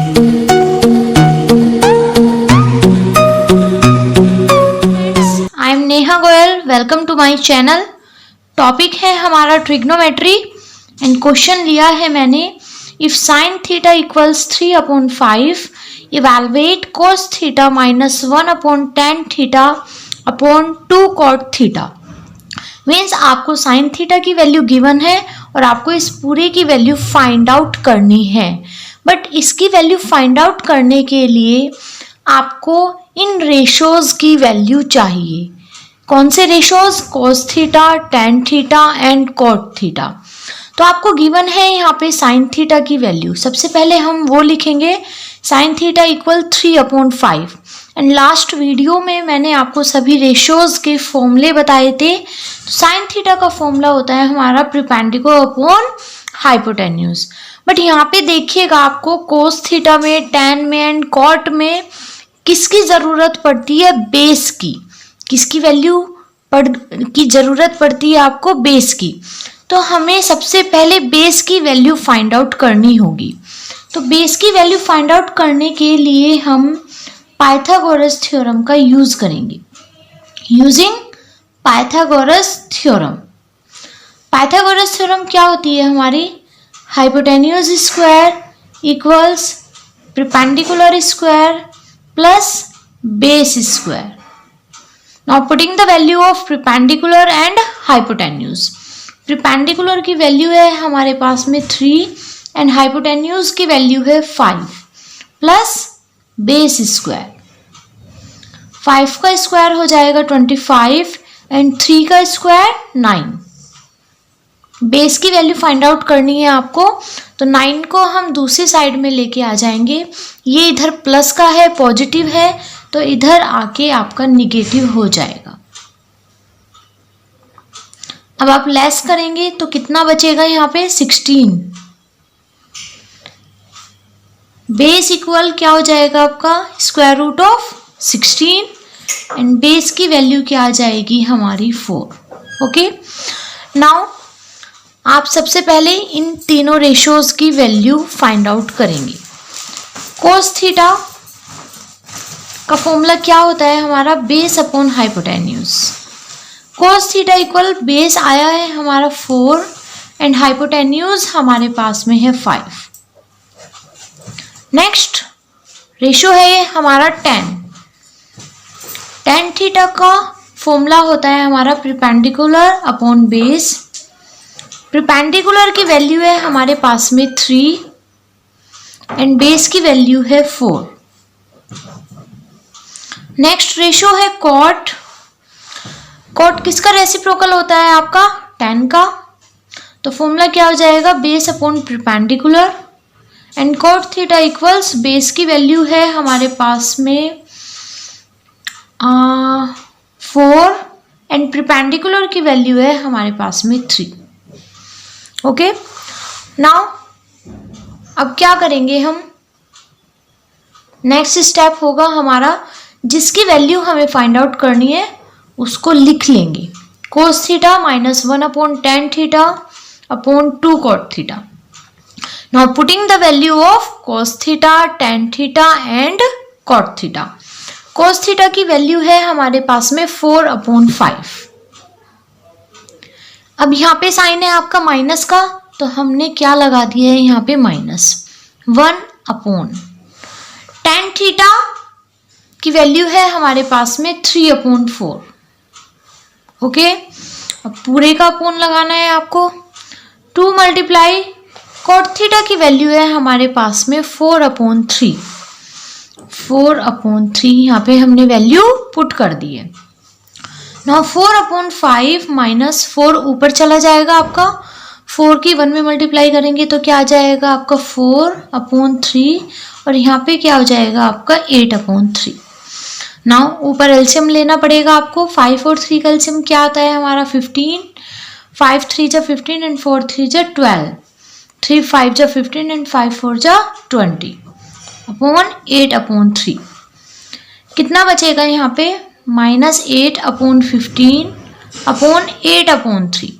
I am Neha Goyal, welcome to my channel. Topic है हमारा trigonometry and question लिया है मैंने, if sine theta equals 3/5 evaluate cos theta minus 1/tan theta upon 2 cot theta. Means आपको sine theta की value given है और आपको इस पूरे की वैल्यू फाइंड आउट करनी है। बट इसकी वैल्यू फाइंड आउट करने के लिए आपको इन रेशोज की वैल्यू चाहिए। कौन से ratios? Cos theta, tan theta and cot theta. तो आपको गिवन है यहाँ पे साइन थीटा की वैल्यू। सबसे पहले हम वो लिखेंगे, sine theta equal 3/5। And last video में मैंने आपको सभी रेशोज के फॉर्मूले बताए थे। तो साइन थीटा का फॉर्मूला होता है हमारा परपेंडिकुलर अपॉन हाइपोटेन्यूज। बट यहाँ पे देखिएगा, आपको कोस थीटा में, टेन में एंड कॉट में किसकी जरूरत पड़ती है? बेस की। किसकी वैल्यू की जरूरत पड़ती है आपको? बेस की। तो हमें सबसे पहले बेस की वैल्यू फाइंड आउट करनी होगी। तो बेस की वैल्यू फाइंड आउट करने के लिए हम पाइथागोरस थ्योरम का यूज करेंगे। Using Pythagoras theorem. Pythagoras theorem क्या होती है हमारी? Hypotenuse square equals perpendicular square plus base square. Now putting the value of perpendicular and hypotenuse. Perpendicular की वैल्यू है हमारे पास में 3 एंड हाइपोटेन्यूज की वैल्यू है 5 प्लस बेस स्क्वायर। 5 का स्क्वायर हो जाएगा 25 एंड 3 का स्क्वायर 9। बेस की वैल्यू फाइंड आउट करनी है आपको, तो 9 को हम दूसरी साइड में लेके आ जाएंगे। ये इधर प्लस का है, पॉजिटिव है, तो इधर आके आपका निगेटिव हो जाएगा। अब आप लेस करेंगे तो कितना बचेगा यहाँ पे? 16। बेस इक्वल क्या हो जाएगा आपका? Square root of 16 and base की वैल्यू क्या आ जाएगी हमारी? 4। ओके, नाउ आप सबसे पहले इन तीनों रेशोज की वैल्यू फाइंड आउट करेंगे। कोस थीटा का फॉर्मूला क्या होता है हमारा? Base upon hypotenuse. Cos theta equal base आया है हमारा 4 एंड हाइपोटेन्यूज हमारे पास में है 5। नेक्स्ट रेशो है ये हमारा 10। टेन थीटा का फॉर्मूला होता है हमारा परपेंडिकुलर अपॉन बेस। परपेंडिकुलर की वैल्यू है हमारे पास में 3 एंड बेस की वैल्यू है 4। नेक्स्ट रेशो है कॉट। कॉट किसका रेसिप्रोकल होता है आपका? 10 का। तो फॉर्मूला क्या हो जाएगा? Base upon perpendicular and cot theta equals base की वैल्यू है हमारे पास में 4 एंड परपेंडिकुलर की वैल्यू है हमारे पास में 3। ओके, नाउ अब क्या करेंगे हम? नेक्स्ट स्टेप होगा हमारा, जिसकी वैल्यू हमें फाइंड आउट करनी है उसको लिख लेंगे। Cos theta minus 1/tan theta upon 2 cot theta. Now putting the value of cos theta, tan theta and cot theta. Cos theta की वैल्यू है हमारे पास में 4/5। अब यहाँ पे साइन है आपका माइनस का, तो हमने क्या लगा दिया है यहाँ पे? माइनस 1/tan थीटा की वैल्यू है हमारे पास में 3/4। ओके, अब पूरे का अपोन लगाना है आपको। 2 मल्टीप्लाई कॉट थीटा की वैल्यू है हमारे पास में 4/3। 4/3 यहाँ पे हमने वैल्यू पुट कर दी है। नाउ 4/5 माइनस 4 ऊपर चला जाएगा आपका। 4 की 1 में मल्टीप्लाई करेंगे तो क्या आ जाएगा आपका? 4/3 और यहाँ पे क्या हो जाएगा आपका? 8/3। नाउ ऊपर एलसीएम लेना पड़ेगा आपको। 5 और 3 का एलसीएम क्या आता है हमारा? 15। 5 3 जा 15 एंड 4 3 जा 12। 3 5 जा 15 एंड 5 4 जा 20 अपॉन 8/3। कितना बचेगा यहाँ पे? -8/15 अपॉन 8/3।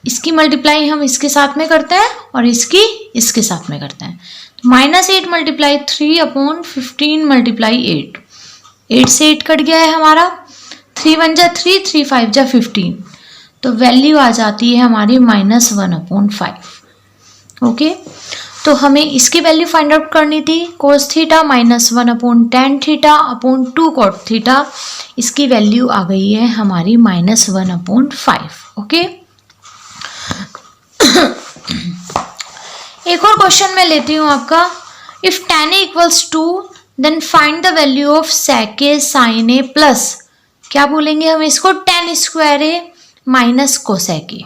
इसकी मल्टीप्लाई हम इसके साथ में करते हैं और इसकी इसके साथ में करते हैं। -8 मल्टीप्लाई 3 अपॉन 15 मल्टीप्लाई 8, 8 से 8 कट गया है हमारा, 3 1 जा 3, 3 5 जा 15, तो वैल्यू आ जाती है हमारी -1/5। ओके, तो हमें इसकी वैल्यू फाइंड आउट करनी थी, cos theta -1/tan theta upon 2 cot theta, इसकी वैल्यू आ गई है हमारी -1/5। ओके, एक और क्वेश्चन मैं लेती हूँ आपका, if tan a equals 2 then find the value of sec a sin a plus, क्या बोलेंगे हम इसको, tan square a minus cosec a,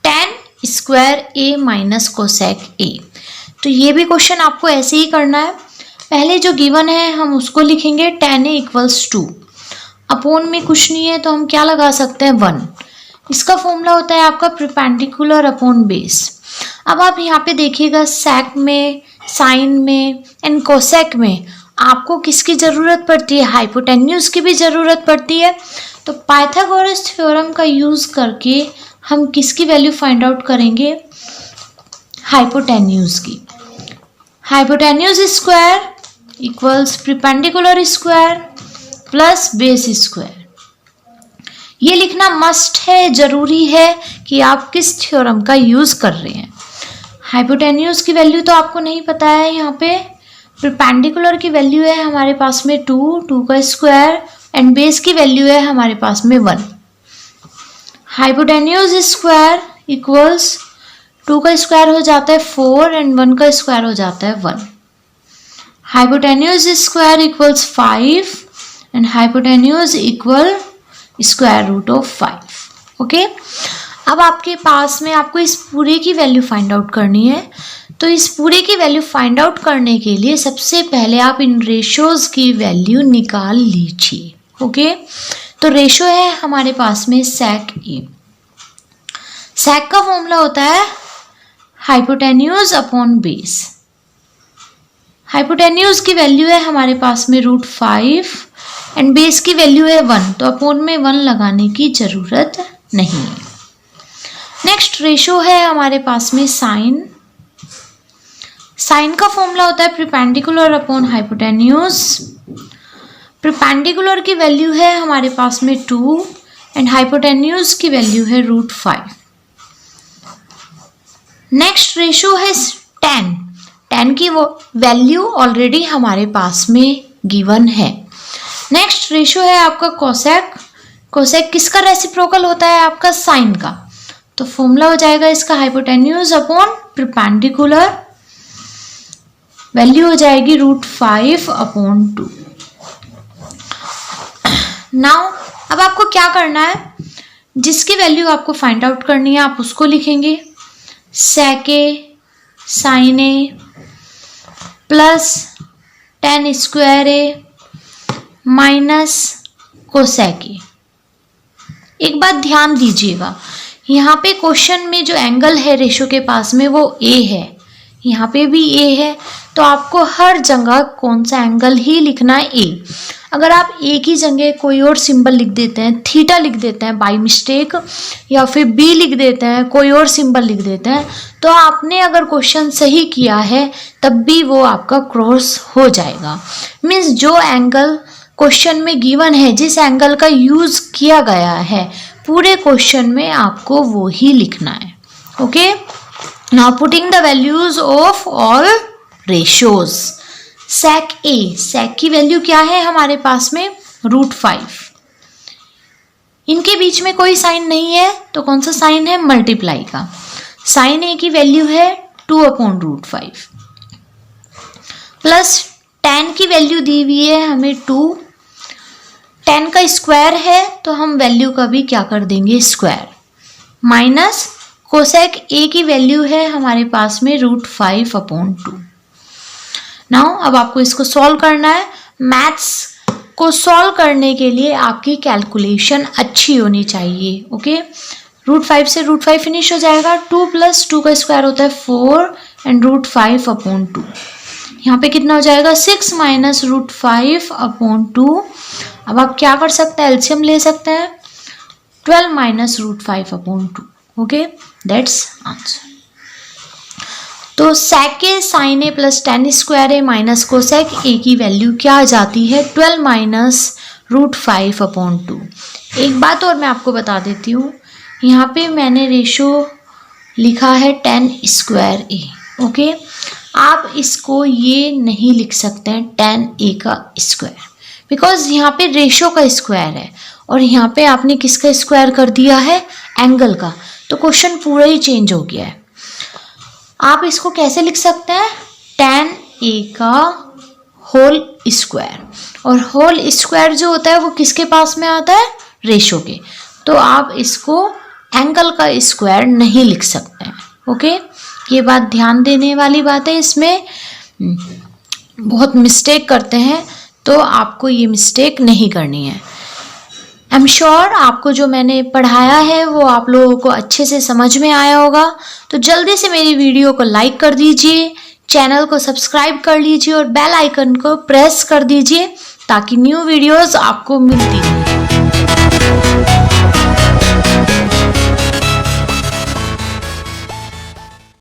tan square a minus cosec a। तो ये भी क्वेश्चन आपको ऐसे ही करना है, पहले जो गिवन है हम उसको लिखेंगे, tan a इक्वल्स 2, अपोन में कुछ नहीं है तो हम क्या लगा सकते हैं 1, इसका फॉर्मूला होता है आपका परपेंडिकुलर अपॉन बेस। अब आप यहाँ पे देखिएगा sec में, साइन में एंड कोसेक में आपको किसकी ज़रूरत पड़ती है, हाइपोटेन्यूज की भी ज़रूरत पड़ती है। तो पाइथागोरस थ्योरम का यूज़ करके हम किसकी वैल्यू फाइंड आउट करेंगे, हाइपोटेन्यूज की। Hypotenuse square equals perpendicular square plus base square. ये लिखना मस्ट है, जरूरी है कि आप किस थ्योरम का यूज़ कर रहे हैं। हाइपोटेन्यूज की वैल्यू तो आपको नहीं पता है, यहाँ पे परपेंडिकुलर की वैल्यू है हमारे पास में 2, 2 का स्क्वायर एंड बेस की वैल्यू है हमारे पास में 1। हाइपोटेन्यूज स्क्वायर इक्वल्स 2 का स्क्वायर हो जाता है 4 एंड 1 का स्क्वायर हो जाता है 1। Hypotenuse square equals 5 and hypotenuse equal square root of 5। Okay, अब आपके पास में आपको इस पूरे की वैल्यू फाइंड आउट करनी है। तो इस पूरे की वैल्यू फाइंड आउट करने के लिए सबसे पहले आप इन रेशोज की वैल्यू निकाल लीजिए। ओके, तो रेशो है हमारे पास में sec a, sec का फॉर्मूला होता है हाइपोटेन्यूज अपॉन बेस। हाइपोटेन्यूज की वैल्यू है हमारे पास में √5 एंड बेस की वैल्यू है 1, तो अपॉन में 1 लगाने की जरूरत नहीं है। नेक्स्ट रेशो है हमारे पास में साइन। साइन का फॉर्मूला होता है परपेंडिकुलर अपॉन हाइपोटेन्यूज। परपेंडिकुलर की वैल्यू है हमारे पास में 2 एंड हाइपोटेन्यूज की वैल्यू है √5। नेक्स्ट रेशो है tan। tan की वो वैल्यू ऑलरेडी हमारे पास में गिवन है। नेक्स्ट रेशो है आपका कोसेक। कोसेक किसका रेसिप्रोकल होता है, आपका साइन का, तो फॉर्मूला हो जाएगा इसका हाइपोटेन्यूज अपॉन परपेंडिकुलर, वैल्यू हो जाएगी √5/2। नाउ अब आपको क्या करना है, जिसकी वैल्यू आपको फाइंड आउट करनी है आप उसको लिखेंगे, sec a sin a plus tan square a minus cosec a। एक बात ध्यान दीजिएगा, यहाँ पे क्वेश्चन में जो एंगल है रेशो के पास में वो a है, यहाँ पे भी a है, तो आपको हर जगह कौन सा एंगल ही लिखना है a। अगर आप a की जगह कोई और सिंबल लिख देते हैं, थीटा लिख देते हैं बाय मिस्टेक, या फिर b लिख देते हैं, कोई और सिंबल लिख देते हैं, तो आपने अगर क्वेश्चन सही किया है तब भी वो आपका क्रॉस हो जाएगा। मीन्स जो एंगल क्वेश्चन में गिवन है, जिस एंगल का यूज किया गया है पूरे क्वेश्चन में आपको वो ही लिखना है। Okay, now putting the values of all ratios. sec a, sec की वैल्यू क्या है हमारे पास में √5। इनके बीच में कोई साइन नहीं है, तो कौन सा साइन है, मल्टीप्लाई का। साइन a की वैल्यू है 2/√5 प्लस tan की वैल्यू दी हुई है हमें 2। tan का स्क्वायर है तो हम वैल्यू का भी क्या कर देंगे, स्क्वायर, माइनस कोसेक a की वैल्यू है हमारे पास में √5/2। नाउ अब आपको इसको सॉल्व करना है। मैथ्स को सॉल्व करने के लिए आपकी कैलकुलेशन अच्छी होनी चाहिए। ओके, √5 से √5 फिनिश हो जाएगा, 2 + 2 का स्क्वायर होता है 4 एंड √5/2। यहाँ पे कितना हो जाएगा, 6 - √5/2। अब आप क्या कर सकते हैं, एलसीएम ले सकते हैं, 12 - √5/2। Okay, that's answer. तो sec ए sin ए प्लस टेन स्क्वायर ए माइनस कोसेक ए की वैल्यू क्या आ जाती है 12 माइनस √5/2। एक बात और मैं आपको बता देती हूँ, यहाँ पे मैंने रेशो लिखा है टेन स्क्वायर ए। ओके, आप इसको ये नहीं लिख सकते हैं टेन ए का स्क्वायर, बिकॉज यहाँ पे रेशो का स्क्वायर है और यहाँ पे आपने किसका स्क्वायर कर दिया है, एंगल का। तो क्वेश्चन पूरा ही चेंज हो गया है। आप इसको कैसे लिख सकते हैं, टेन ए का होल स्क्वायर, और होल स्क्वायर जो होता है वो किसके पास में आता है, रेशो के। तो आप इसको एंगल का स्क्वायर नहीं लिख सकते हैं। ओके, ये बात ध्यान देने वाली बात है, इसमें बहुत मिस्टेक करते हैं, तो आपको ये मिस्टेक नहीं करनी है। आई एम श्योर आपको जो मैंने पढ़ाया है वो आप लोगों को अच्छे से समझ में आया होगा। तो जल्दी से मेरी वीडियो को लाइक कर दीजिए, चैनल को सब्सक्राइब कर लीजिए और बेल आइकन को प्रेस कर दीजिए ताकि न्यू वीडियोस आपको मिलती रहें।